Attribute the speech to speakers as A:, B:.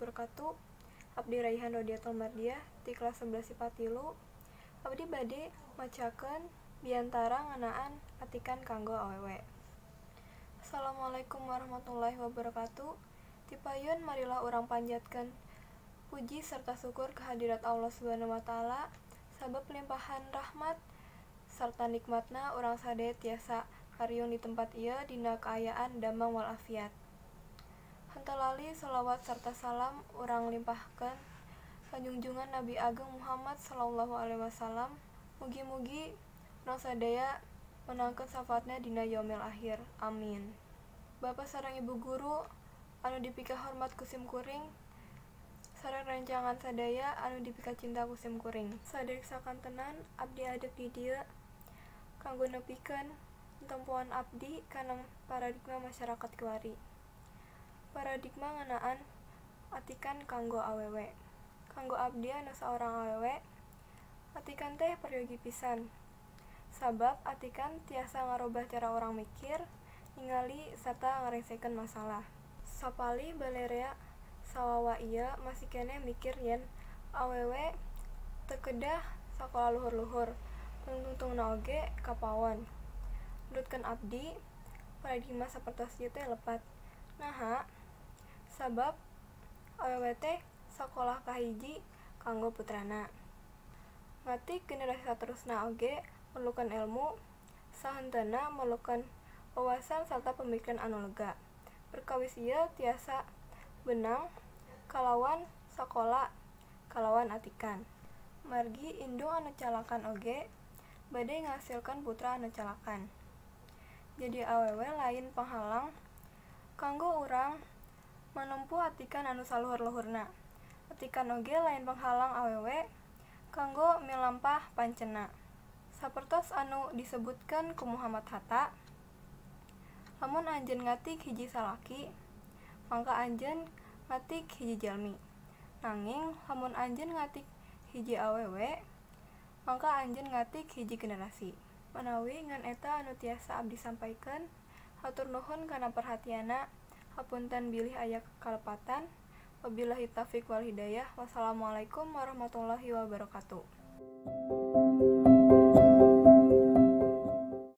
A: wabarakatuh. Abdi Raihan Rodiatul Mardiah di kelas 11 IPA 3. Abdi bade macakeun biantara ngeunaan atikan kanggo awewe. Assalamualaikum warahmatullahi wabarakatuh. Ti payun marilah urang panjatkeun puji serta syukur kehadirat Allah Subhanahu wa taala sabab limpahan rahmat sarta nikmatna urang sadaya tiasa karyung di tempat ieu dina kaayaan damang walafiat. Henteu lali shalawat sarta salam urang limpahkeun ka junjungan Nabi Ageng Muhammad sallallahu alaihi wasallam. Mugi-mugi urang sadaya menangkeun syafaatna dina yaumil akhir. Amin. Bapak sareng Ibu guru anu dipika hormat ku sim kuring sareng rencangan sadaya anu dipika cinta ku sim kuring. Saderek sakantenan abdi adek di dieu kanggo nepikeun tempuan abdi kana paradigma masyarakat kiwari. Paradigma ngeunaan atikan kanggo awewe. Kanggo abdi anu saorang awewe, atikan teh peryogi pisan. Sabab atikan tiasa ngarobah cara orang mikir, ningali sarta ngaresehkeun masalah. Sapali balerea sawawa ieu masih keneh mikir yen awewe teu kedah sakola luhur-luhur, tungtungna oge kapawon. Nurutkeun abdi, paradigma sapertos ieu teh lepat. Naha? Sabab awewe teh sakolah kahiji kanggo putrana. Ngatik generasi saterusna oge merlukeun ilmu, sahenteuna merlukeun wawasan sarta pamikiran anu lega. Perkawis ieu tiasa beunang kalawan sakola kalawan atikan. Margi indung anu calakan oge bade ngahasilkeun putra anu calakan. Jadi awewe lain panghalang kanggo urang manempuh atikan anu saluhur-luhurna. Atikan oge lain panghalang awewe kanggo milampah pancenna. Sapertos anu disebutkeun ku Muhammad Hatta, lamun anjeun ngatik hiji salaki, mangka anjeun ngatik hiji jalmi. Nanging lamun anjeun ngatik hiji awewe, mangka anjeun ngatik hiji generasi. Manawi ngan eta anu tiasa abdi sampaikeun, hatur nuhun kana perhatianna. Hapunten bilih aya kalepatan. Wabillahi taufiq wal hidayah. Wassalamualaikum warahmatullahi wabarakatuh.